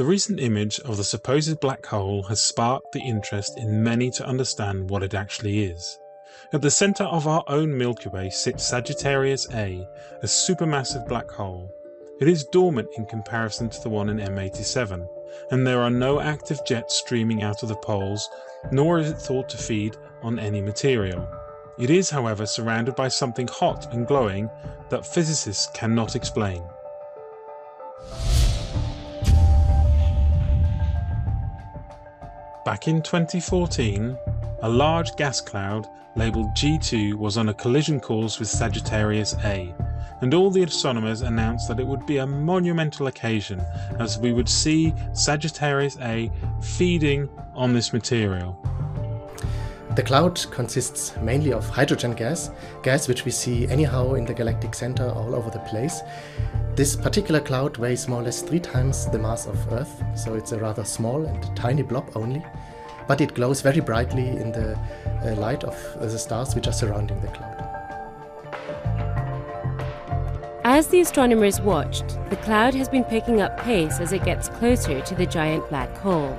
The recent image of the supposed black hole has sparked the interest in many to understand what it actually is. At the centre of our own Milky Way sits Sagittarius A, a supermassive black hole. It is dormant in comparison to the one in M87, and there are no active jets streaming out of the poles, nor is it thought to feed on any material. It is, however, surrounded by something hot and glowing that physicists cannot explain. Back in 2014, a large gas cloud labelled G2 was on a collision course with Sagittarius A, and all the astronomers announced that it would be a monumental occasion as we would see Sagittarius A feeding on this material. The cloud consists mainly of hydrogen gas which we see anyhow in the galactic center all over the place. This particular cloud weighs more or less 3 times the mass of Earth, so it's a rather small and tiny blob only, but it glows very brightly in the light of the stars which are surrounding the cloud. As the astronomers watched, the cloud has been picking up pace as it gets closer to the giant black hole.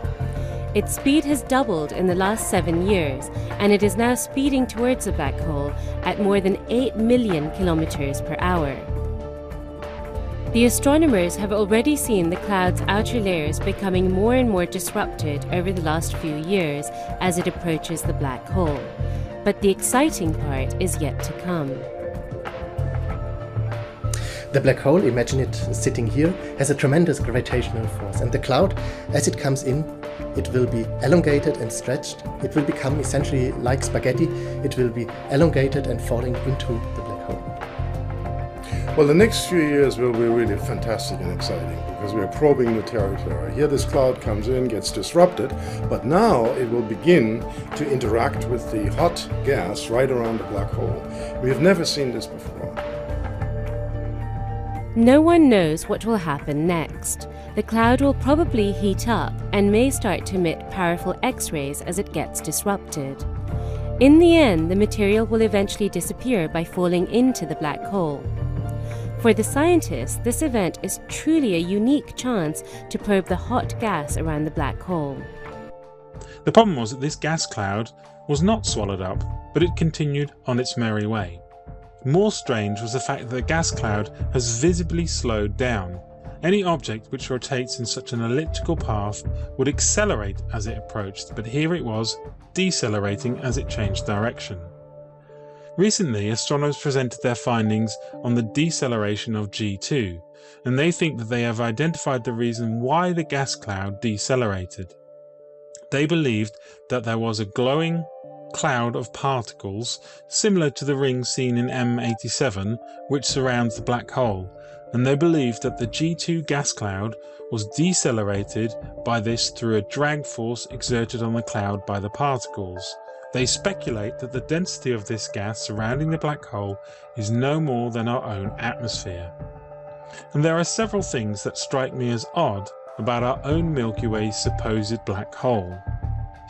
Its speed has doubled in the last 7 years, and it is now speeding towards the black hole at more than 8 million kilometers per hour. The astronomers have already seen the cloud's outer layers becoming more and more disrupted over the last few years as it approaches the black hole. But the exciting part is yet to come. The black hole, imagine it sitting here, has a tremendous gravitational force, and the cloud, as it comes in, it will be elongated and stretched. It will become essentially like spaghetti. It will be elongated and falling into the black hole. Well, the next few years will be really fantastic and exciting because we are probing the territory. Here this cloud comes in, gets disrupted, but now it will begin to interact with the hot gas right around the black hole. We have never seen this before. No one knows what will happen next. The cloud will probably heat up and may start to emit powerful X-rays as it gets disrupted. In the end, the material will eventually disappear by falling into the black hole. For the scientists, this event is truly a unique chance to probe the hot gas around the black hole. The problem was that this gas cloud was not swallowed up, but it continued on its merry way. More strange was the fact that the gas cloud has visibly slowed down. Any object which rotates in such an elliptical path would accelerate as it approached, but here it was decelerating as it changed direction. Recently, astronomers presented their findings on the deceleration of G2, and they think that they have identified the reason why the gas cloud decelerated. They believed that there was a glowing cloud of particles similar to the ring seen in M87 which surrounds the black hole, and they believed that the G2 gas cloud was decelerated by this through a drag force exerted on the cloud by the particles. They speculate that the density of this gas surrounding the black hole is no more than our own atmosphere. And there are several things that strike me as odd about our own Milky Way's supposed black hole.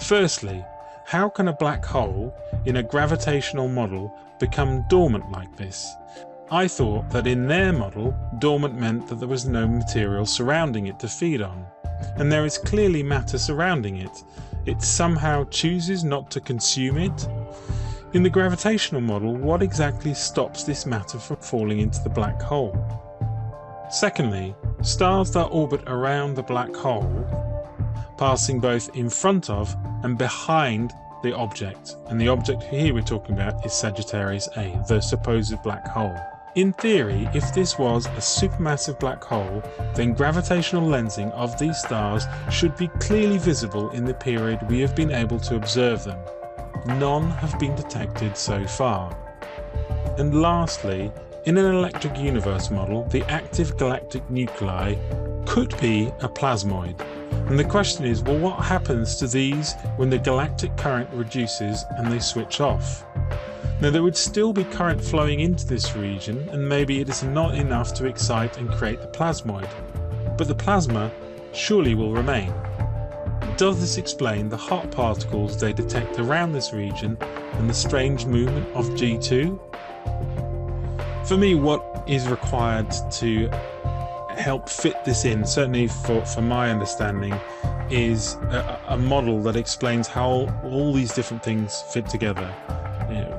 Firstly, how can a black hole in a gravitational model become dormant like this? I thought that in their model, dormant meant that there was no material surrounding it to feed on, and there is clearly matter surrounding it. It somehow chooses not to consume it. In the gravitational model, what exactly stops this matter from falling into the black hole? Secondly, stars that orbit around the black hole, passing both in front of and behind the object, and the object here we're talking about is Sagittarius A, the supposed black hole. In theory, if this was a supermassive black hole, then gravitational lensing of these stars should be clearly visible in the period we have been able to observe them. None have been detected so far. And lastly, in an electric universe model, the active galactic nuclei could be a plasmoid. And the question is, well, what happens to these when the galactic current reduces and they switch off? Now, there would still be current flowing into this region, and maybe it is not enough to excite and create the plasmoid, but the plasma surely will remain. Does this explain the hot particles they detect around this region and the strange movement of G2? For me, what is required to help fit this in, certainly for my understanding, is a model that explains how all these different things fit together.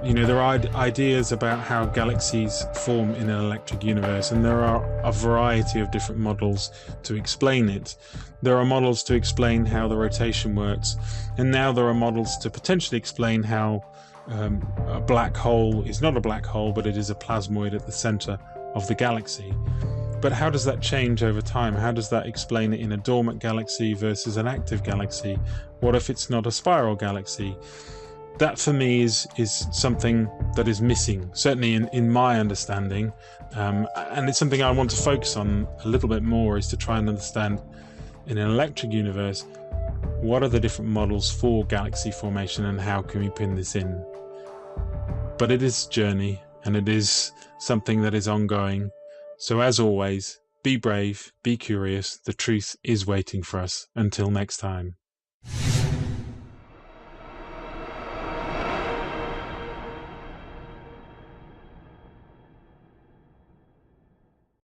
There are ideas about how galaxies form in an electric universe, and there are a variety of different models to explain it. There are models to explain how the rotation works, and now there are models to potentially explain how a black hole is not a black hole, but it is a plasmoid at the center of the galaxy. But how does that change over time? How does that explain it in a dormant galaxy versus an active galaxy? What if it's not a spiral galaxy? That for me is something that is missing, certainly in my understanding, and it's something I want to focus on a little bit more, is to try and understand, in an electric universe, what are the different models for galaxy formation and how can we pin this in. But it is a journey, and it is something that is ongoing. So as always, be brave, be curious, the truth is waiting for us. Until next time.